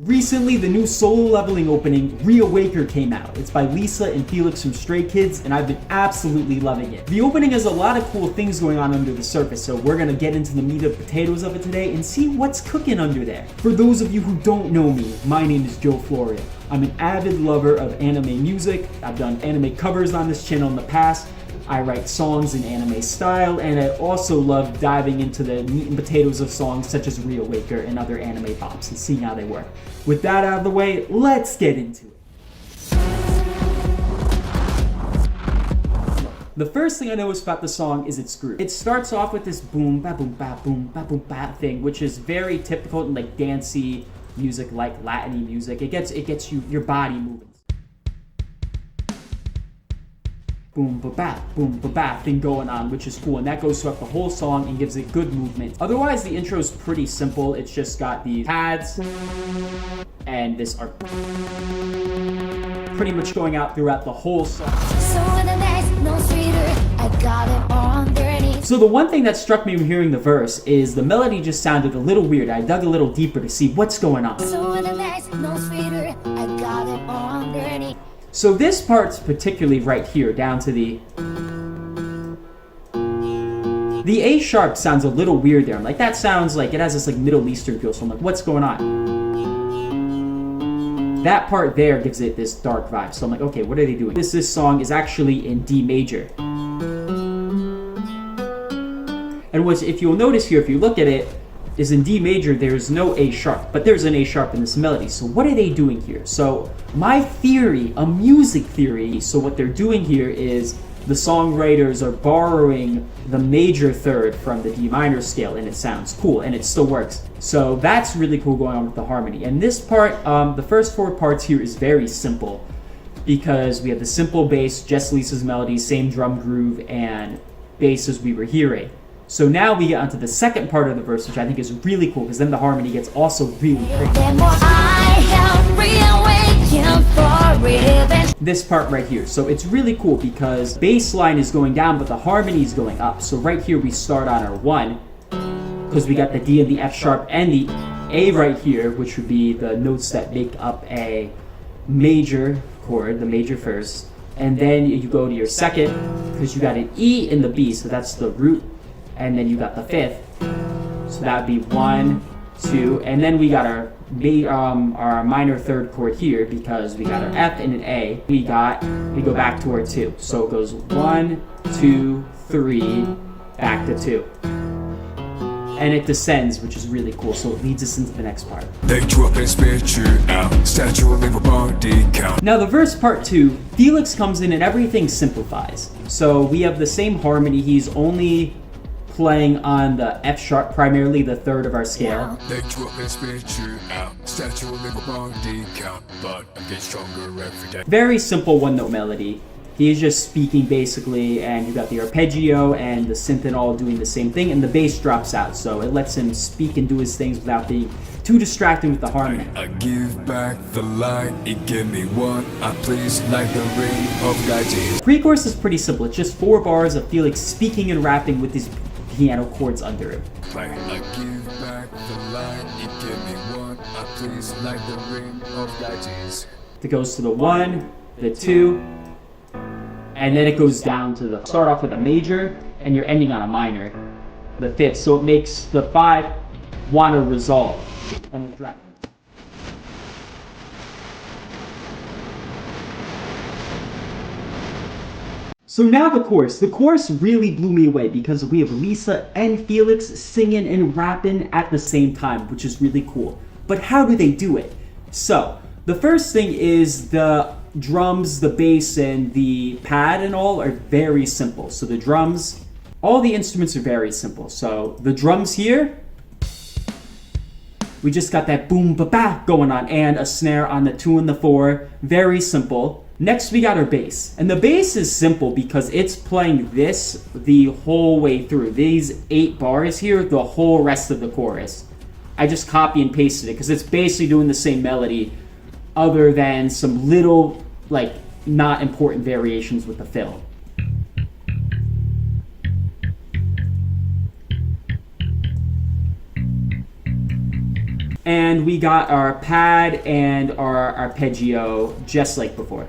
Recently, the new solo leveling opening, ReawakeR, came out. It's by Lisa and Felix from Stray Kids, and I've been absolutely loving it. The opening has a lot of cool things going on under the surface, so we're gonna get into the meat and potatoes of it today and see what's cooking under there. For those of you who don't know me, my name is Florio. I'm an avid lover of anime music. I've done anime covers on this channel in the past. I write songs in anime style, and I also love diving into the meat and potatoes of songs such as ReawakeR and other anime pops and seeing how they work. With that out of the way, let's get into it. The first thing I noticed about the song is its groove. It starts off with this boom, ba boom, ba boom, ba boom, ba thing, which is very typical and like dancey music, like Latin-y music. It gets your body moving. Boom ba ba thing going on, which is cool, and that goes throughout the whole song and gives it good movement. Otherwise, the intro is pretty simple. It's just got these pads and this art pretty much going out throughout the whole song. So the one thing that struck me when hearing the verse is the melody just sounded a little weird. I dug a little deeper to see what's going on. So this part's particularly right here, down to the A sharp sounds a little weird there. I'm like, that sounds like it has this like Middle Eastern feel. So I'm like, what's going on? That part there gives it this dark vibe. So I'm like, okay, what are they doing? This song is actually in D major. And if you'll notice here, if you look at it, is in D major, there's no A sharp, but there's an A sharp in this melody. So what are they doing here? So my theory, a music theory, so what they're doing here is the songwriters are borrowing the major third from the D minor scale, and it sounds cool, and it still works. So that's really cool going on with the harmony. And this part, the first four parts here is very simple because we have the simple bass, just Lisa's melody, same drum groove, and bass as we were hearing. So now we get onto the second part of the verse, which I think is really cool, because then the harmony gets also really crazy. This part right here. So it's really cool because bass line is going down, but the harmony is going up. So right here we start on our 1, because we got the D and the F sharp and the A right here, which would be the notes that make up a major chord, the major first. And then you go to your second, because you got an E in the B, so that's the root. And then you got the fifth, so that would be 1, 2, and then we got our minor third chord here because we got our F and an A. We go back to our 2, so it goes 1, 2, 3, back to 2, and it descends, which is really cool. So it leads us into the next part. They drop and spit you out. Statue of a body count. Now the verse part 2, Felix comes in and everything simplifies. So we have the same harmony. He's only playing on the F sharp, primarily the third of our scale. They drop and spit you out. Statue of a body count, but I get stronger every day. Very simple one note melody. He's just speaking basically, and you got the arpeggio and the synth and all doing the same thing, and the bass drops out, so it lets him speak and do his things without being too distracting with the harmony. I give back the light, it give me what I please, like the ring of guidance. Pre-chorus is pretty simple. It's just 4 bars of Felix speaking and rapping with his piano chords under him. I give back the light, it give me what I please, like the ring of guidance. It goes to the 1, the 2, and then it goes down to the start off with a major, and you're ending on a minor, the 5th. So it makes the 5 want to resolve. So now the chorus. The chorus really blew me away because we have Lisa and Felix singing and rapping at the same time, which is really cool. But how do they do it? So the first thing is the drums, the bass, and the pad and all are very simple. So the drums, all the instruments are very simple. So the drums here, we just got that boom ba ba going on, and a snare on the 2 and the 4, very simple. Next we got our bass, and the bass is simple because it's playing this the whole way through. These 8 bars here, the whole rest of the chorus. I just copy and pasted it because it's basically doing the same melody other than some little, like, not important variations with the fill. And we got our pad and our arpeggio just like before.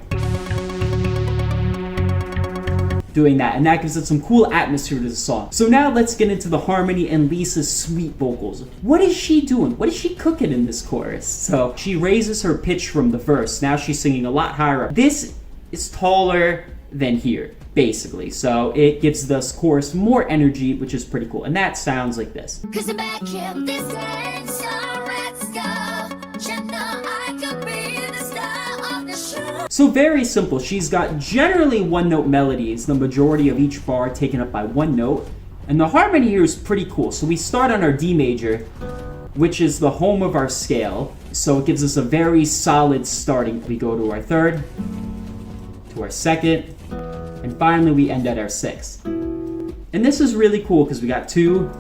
Doing that, and that gives it some cool atmosphere to the song. So now let's get into the harmony and Lisa's sweet vocals. What is she doing? What is she cooking in this chorus? So she raises her pitch from the verse. Now she's singing a lot higher up. This is taller than here, basically. So it gives this chorus more energy, which is pretty cool. And that sounds like this. So very simple. She's got generally one-note melodies, the majority of each bar taken up by one note. And the harmony here is pretty cool. So we start on our D major, which is the home of our scale. So it gives us a very solid starting. We go to our third, to our second, and finally we end at our sixth. And this is really cool because we got two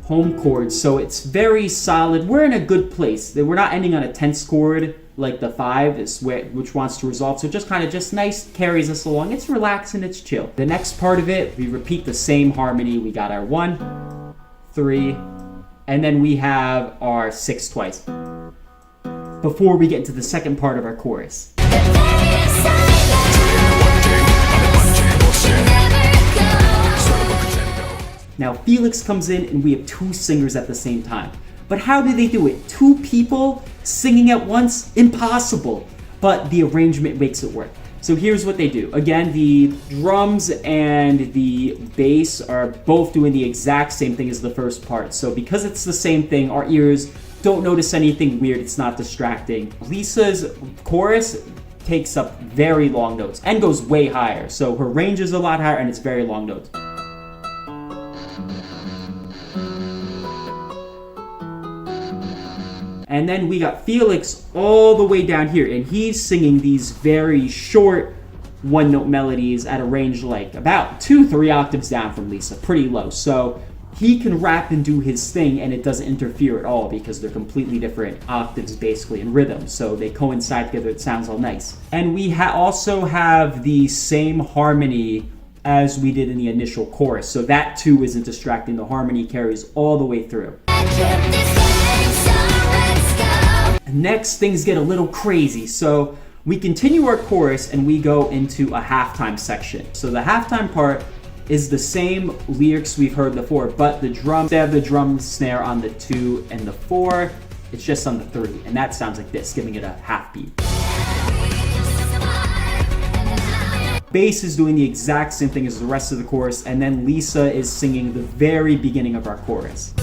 home chords, so it's very solid. We're in a good place. We're not ending on a tense chord like the 5 is which wants to resolve. So just kind of just nice, carries us along. It's relaxing, it's chill. The next part of it, we repeat the same harmony. We got our 1, 3, and then we have our 6 twice before we get into the second part of our chorus. Now Felix comes in and we have 2 singers at the same time. But how do they do it? 2 people singing at once? Impossible. But the arrangement makes it work. So here's what they do. Again, the drums and the bass are both doing the exact same thing as the first part. So because it's the same thing, our ears don't notice anything weird. It's not distracting. Lisa's chorus takes up very long notes and goes way higher. So her range is a lot higher and it's very long notes. And then we got Felix all the way down here, and he's singing these very short one-note melodies at a range like about 2-3 octaves down from Lisa, pretty low. So he can rap and do his thing, and it doesn't interfere at all because they're completely different octaves, basically, in rhythm. So they coincide together. It sounds all nice. And we also have the same harmony as we did in the initial chorus. So that too isn't distracting. The harmony carries all the way through. Next, things get a little crazy. So we continue our chorus and we go into a halftime section. So the halftime part is the same lyrics we've heard before, but the drum, instead of the drum snare on the 2 and the 4, it's just on the 3. And that sounds like this, giving it a half beat. Bass is doing the exact same thing as the rest of the chorus, and then Lisa is singing the very beginning of our chorus.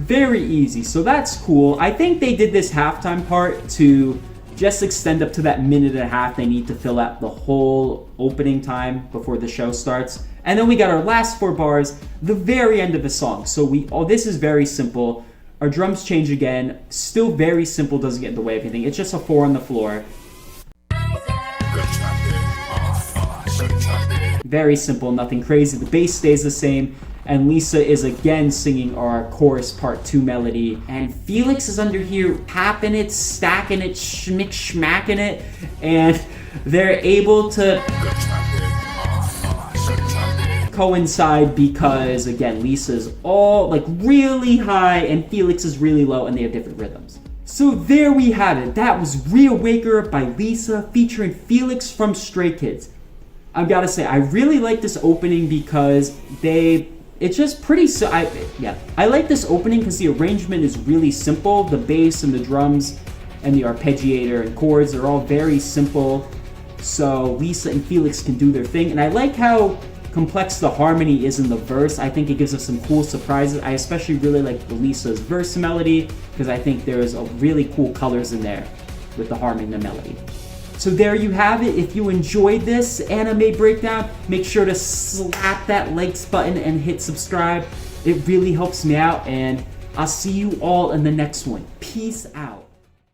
Very easy, so that's cool. I think they did this halftime part to just extend up to that minute and a half they need to fill out the whole opening time before the show starts. And then we got our last 4 bars, the very end of the song. So this is very simple. Our drums change again, still very simple, doesn't get in the way of anything. It's just a 4 on the floor. Very simple, nothing crazy. The bass stays the same. And Lisa is again singing our chorus part 2 melody. And Felix is under here tapping it, stacking it, schmacking it. And they're able to coincide because, again, Lisa's all like really high and Felix is really low and they have different rhythms. So there we have it. That was ReawakeR by Lisa featuring Felix from Stray Kids. I've got to say, I really like this opening because it's just pretty, I like this opening because the arrangement is really simple. The bass and the drums and the arpeggiator and chords are all very simple. So Lisa and Felix can do their thing. And I like how complex the harmony is in the verse. I think it gives us some cool surprises. I especially really like the Lisa's verse melody because I think there's a really cool colors in there with the harmony and the melody. So there you have it. If you enjoyed this anime breakdown, make sure to slap that likes button and hit subscribe. It really helps me out, and I'll see you all in the next one. Peace out.